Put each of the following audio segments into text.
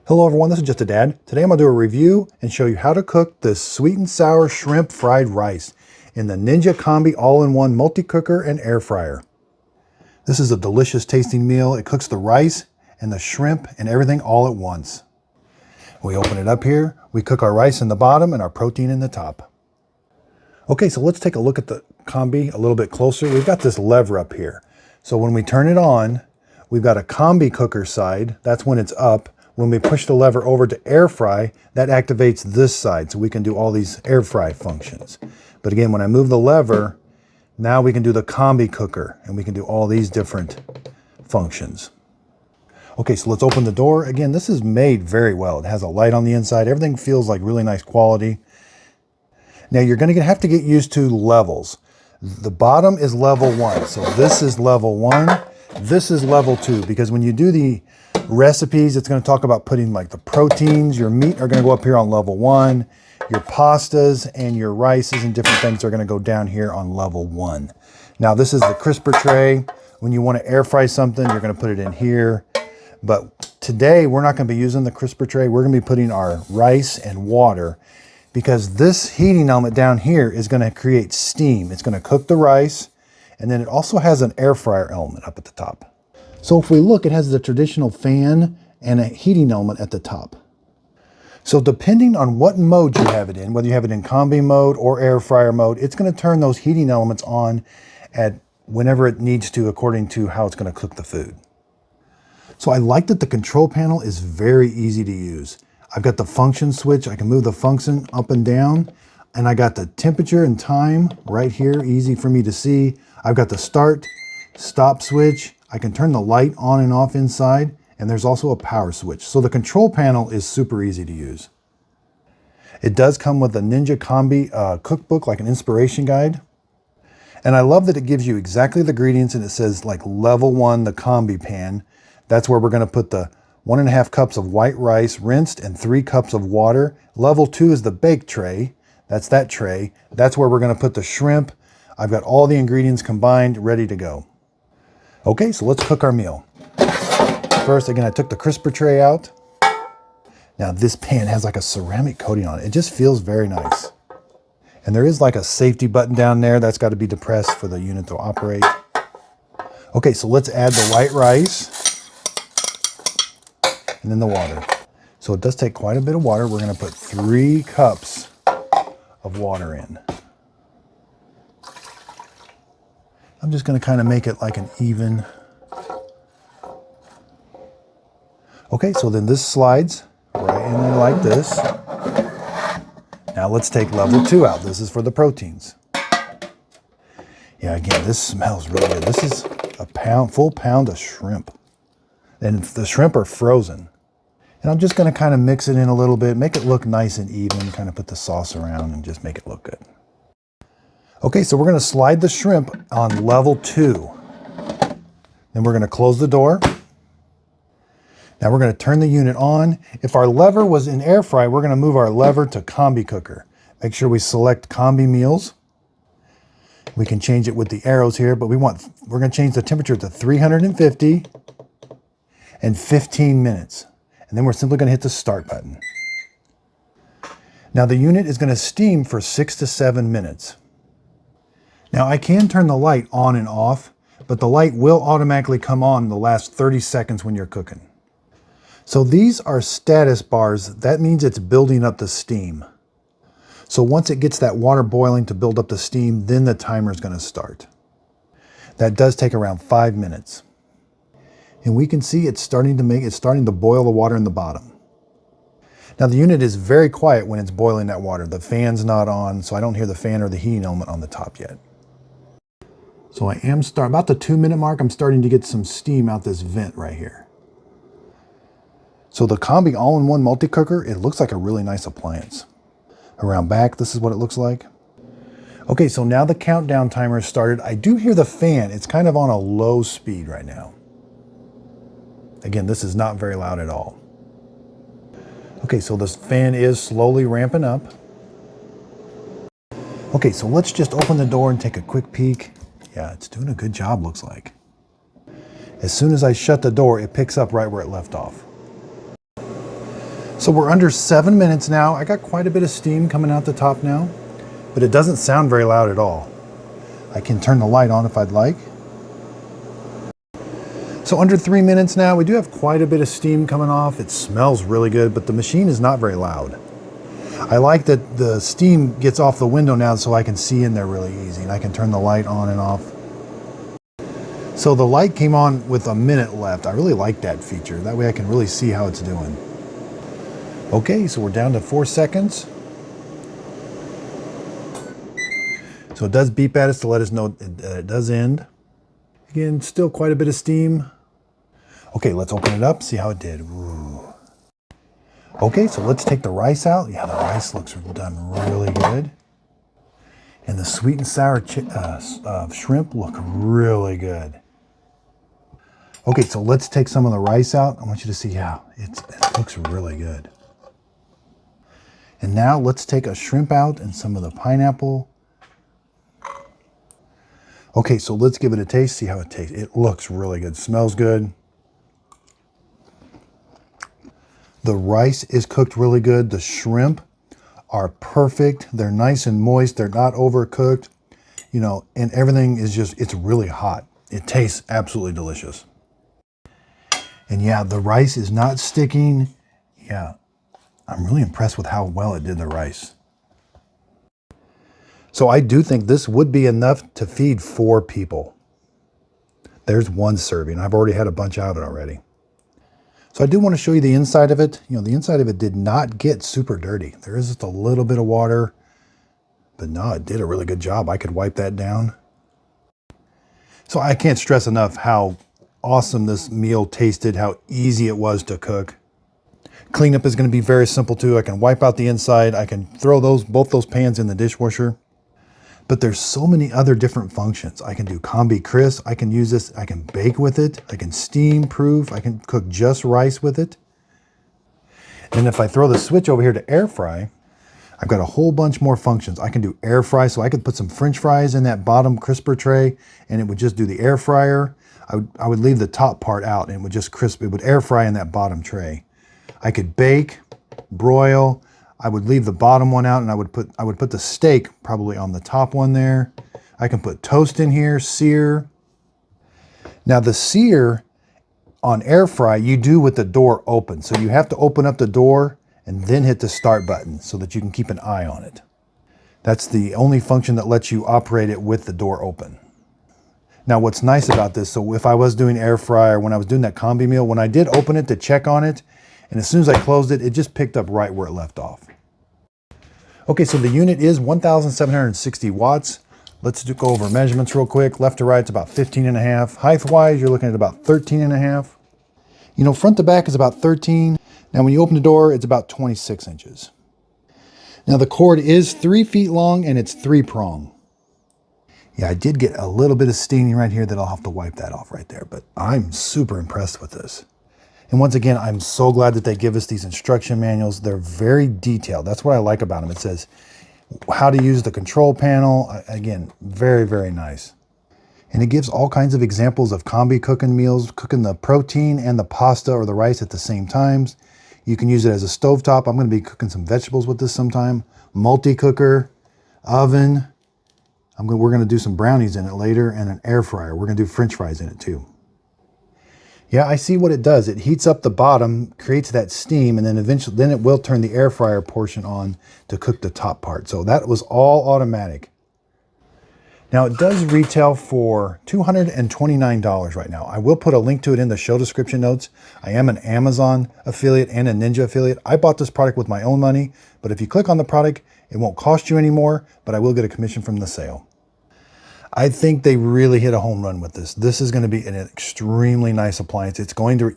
Hello everyone, this is Just a Dad. Today I'm going to do a review and show you how to cook this sweet and sour shrimp fried rice in the Ninja Combi all-in-one multi-cooker and air fryer. This is a delicious tasting meal. It cooks the rice and the shrimp and everything all at once. We open it up here, we cook our rice in the bottom and our protein in the top. Okay, so let's take a look at the Combi a little bit closer. We've got this lever up here. So when we turn it on, we've got a Combi cooker side, that's when it's up. When we push the lever over to air fry, that activates this side, so we can do all these air fry functions. But again, when I move the lever, now we can do the Combi cooker, and we can do all these different functions. Okay, so let's open the door. Again, this is made very well. It has a light on the inside. Everything feels like really nice quality. Now you're going to have to get used to levels. The bottom is level 1, so this is level 1. This is level 2, because when you do the recipes, it's going to talk about putting like the proteins, your meat are going to go up here on level 1, your pastas and your rices and different things are going to go down here on level 1. Now this is the crisper tray. When you want to air fry something, you're going to put it in here. But today we're not going to be using the crisper tray. We're going to be putting our rice and water, because this heating element down here is going to create steam. It's going to cook the rice, and then it also has an air fryer element up at the top. So if we look, it has the traditional fan and a heating element at the top. So depending on what mode you have it in, whether you have it in Combi mode or air fryer mode, it's going to turn those heating elements on at whenever it needs to, according to how it's going to cook the food. So I like that the control panel is very easy to use. I've got the function switch. I can move the function up and down, and I got the temperature and time right here, easy for me to see. I've got the start, stop switch. I can turn the light on and off inside, and there's also a power switch. So the control panel is super easy to use. It does come with a Ninja Combi cookbook, like an inspiration guide. And I love that it gives you exactly the ingredients, and it says like level 1, the Combi pan. That's where we're going to put the 1.5 cups of white rice rinsed and 3 cups of water. Level 2 is the bake tray. That's that tray. That's where we're going to put the shrimp. I've got all the ingredients combined, ready to go. Okay, so let's cook our meal. First, again, I took the crisper tray out. Now this pan has like a ceramic coating on it. It just feels very nice. And there is like a safety button down there. That's got to be depressed for the unit to operate. Okay, so let's add the white rice and then the water. So it does take quite a bit of water. We're going to put 3 cups of water in. I'm just going to kind of make it like an even. Okay, so then this slides right in there like this. Now let's take level 2 out. This is for the proteins. Yeah, again, this smells really good. This is a full pound of shrimp. And the shrimp are frozen. And I'm just going to kind of mix it in a little bit, make it look nice and even, kind of put the sauce around and just make it look good. Okay, so we're going to slide the shrimp on level 2. Then we're going to close the door. Now we're going to turn the unit on. If our lever was in air fry, we're going to move our lever to Combi cooker. Make sure we select Combi meals. We can change it with the arrows here, but we're going to change the temperature to 350 and 15 minutes. And then we're simply going to hit the start button. Now the unit is going to steam for 6 to 7 minutes. Now I can turn the light on and off, but the light will automatically come on the last 30 seconds when you're cooking. So these are status bars. That means it's building up the steam. So once it gets that water boiling to build up the steam, then the timer is going to start. That does take around 5 minutes. And we can see it's starting to boil the water in the bottom. Now the unit is very quiet when it's boiling that water. The fan's not on, so I don't hear the fan or the heating element on the top yet. So I am about the 2-minute mark, I'm starting to get some steam out this vent right here. So the Combi all-in-one multi-cooker, it looks like a really nice appliance. Around back, this is what it looks like. Okay, so now the countdown timer has started. I do hear the fan. It's kind of on a low speed right now. Again, this is not very loud at all. Okay, so this fan is slowly ramping up. Okay, so let's just open the door and take a quick peek. Yeah, it's doing a good job, looks like. As soon as I shut the door, it picks up right where it left off. So we're under 7 minutes now. I got quite a bit of steam coming out the top now, but it doesn't sound very loud at all. I can turn the light on if I'd like. So under 3 minutes now, we do have quite a bit of steam coming off. It smells really good, but the machine is not very loud. I like that the steam gets off the window now so I can see in there really easy, and I can turn the light on and off. So the light came on with a minute left. I really like that feature. That way I can really see how it's doing. Okay, so we're down to 4 seconds. So it does beep at us to let us know it does end. Again, still quite a bit of steam. Okay, let's open it up, see how it did. Ooh. Okay, so let's take the rice out. Yeah, the rice looks done really good. And the sweet and sour shrimp look really good. Okay, so let's take some of the rice out. I want you to see how it looks really good. And now let's take a shrimp out and some of the pineapple. Okay, so let's give it a taste, see how it tastes. It looks really good, smells good. The rice is cooked really good. The shrimp are perfect. They're nice and moist. They're not overcooked, you know, and everything is just, it's really hot. It tastes absolutely delicious. And yeah, the rice is not sticking. Yeah, I'm really impressed with how well it did the rice. So I do think this would be enough to feed 4 people. There's 1 serving. I've already had a bunch out of it already. So I do want to show you the inside of it. You know, the inside of it did not get super dirty. There is just a little bit of water, but no, it did a really good job. I could wipe that down. So I can't stress enough how awesome this meal tasted, how easy it was to cook. Cleanup is going to be very simple too. I can wipe out the inside. I can throw both those pans in the dishwasher. But there's so many other different functions. I can do Combi crisp. I can use this. I can bake with it. I can steam proof. I can cook just rice with it. And if I throw the switch over here to air fry, I've got a whole bunch more functions. I can do air fry, so I could put some French fries in that bottom crisper tray, and it would just do the air fryer. I would leave the top part out, and it would just crisp. It would air fry in that bottom tray. I could bake, broil. I would leave the bottom one out, and I would put the steak probably on the top one there. I can put toast in here, sear. Now the sear on air fry, you do with the door open. So you have to open up the door and then hit the start button so that you can keep an eye on it. That's the only function that lets you operate it with the door open. Now what's nice about this, so if I was doing air fry or when I was doing that combi meal, when I did open it to check on it, and as soon as I closed it, it just picked up right where it left off. Okay, so the unit is 1,760 watts. Let's go over measurements real quick. Left to right, it's about 15.5. Height-wise, you're looking at about 13.5. You know, front to back is about 13. Now, when you open the door, it's about 26 inches. Now, the cord is 3 feet long, and it's 3-prong. Yeah, I did get a little bit of staining right here that I'll have to wipe that off right there, but I'm super impressed with this. And once again, I'm so glad that they give us these instruction manuals. They're very detailed. That's what I like about them. It says how to use the control panel. Again, very, very nice. And it gives all kinds of examples of combi cooking meals, cooking the protein and the pasta or the rice at the same times. You can use it as a stovetop. I'm going to be cooking some vegetables with this sometime. Multi-cooker, oven. We're going to do some brownies in it later, and an air fryer. We're going to do French fries in it too. Yeah, I see what it does. It heats up the bottom, creates that steam, and then eventually, then it will turn the air fryer portion on to cook the top part. So that was all automatic. Now it does retail for $229 right now. I will put a link to it in the show description notes. I am an Amazon affiliate and a Ninja affiliate. I bought this product with my own money, but if you click on the product, it won't cost you any more, but I will get a commission from the sale. I think they really hit a home run with this. This is going to be an extremely nice appliance.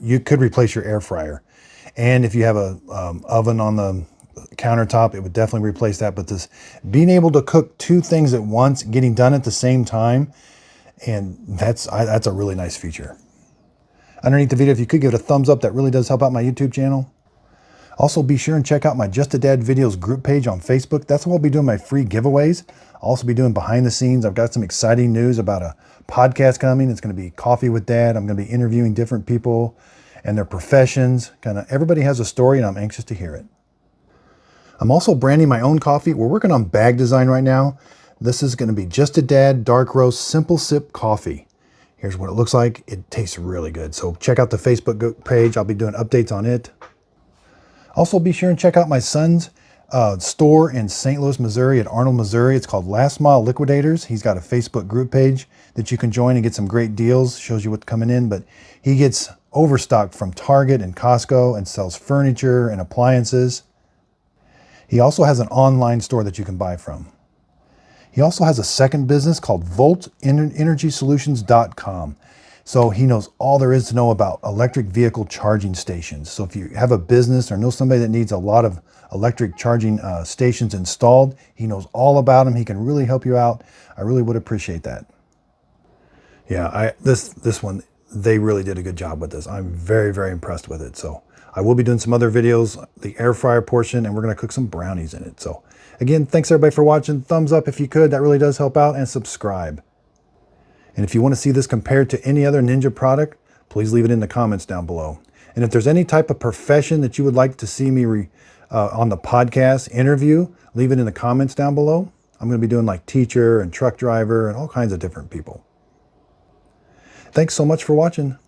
You could replace your air fryer. And if you have a oven on the countertop, it would definitely replace that. But this being able to cook 2 things at once, getting done at the same time, and that's a really nice feature. Underneath the video, if you could give it a thumbs up, that really does help out my YouTube channel. Also, be sure and check out my Just a Dad Videos group page on Facebook. That's where I'll be doing my free giveaways. I'll also be doing behind the scenes. I've got some exciting news about a podcast coming. It's going to be Coffee with Dad. I'm going to be interviewing different people. and their professions. Kind of everybody has a story, and I'm anxious to hear it. I'm also branding my own coffee. We're working on bag design right now. This is going to be Just a Dad Dark Roast Simple Sip Coffee. Here's what it looks like. It tastes really good. So check out the Facebook page. I'll be doing updates on it. Also, be sure and check out my son's store in St. Louis, Missouri at Arnold, Missouri. It's called Last Mile Liquidators. He's got a Facebook group page that you can join and get some great deals. Shows you what's coming in, but he gets overstock from Target and Costco and sells furniture and appliances. He also has an online store that you can buy from. He also has a second business called VoltEnergySolutions.com. So he knows all there is to know about electric vehicle charging stations. So if you have a business or know somebody that needs a lot of electric charging stations installed, he knows all about them. He can really help you out. I really would appreciate that. Yeah, this one, they really did a good job with this. I'm very, very impressed with it. So I will be doing some other videos, the air fryer portion, and we're going to cook some brownies in it. So again, thanks everybody for watching. Thumbs up if you could. That really does help out, and subscribe. And if you want to see this compared to any other Ninja product, please leave it in the comments down below. And if there's any type of profession that you would like to see me on the podcast interview, leave it in the comments down below. I'm going to be doing like teacher and truck driver and all kinds of different people. Thanks so much for watching.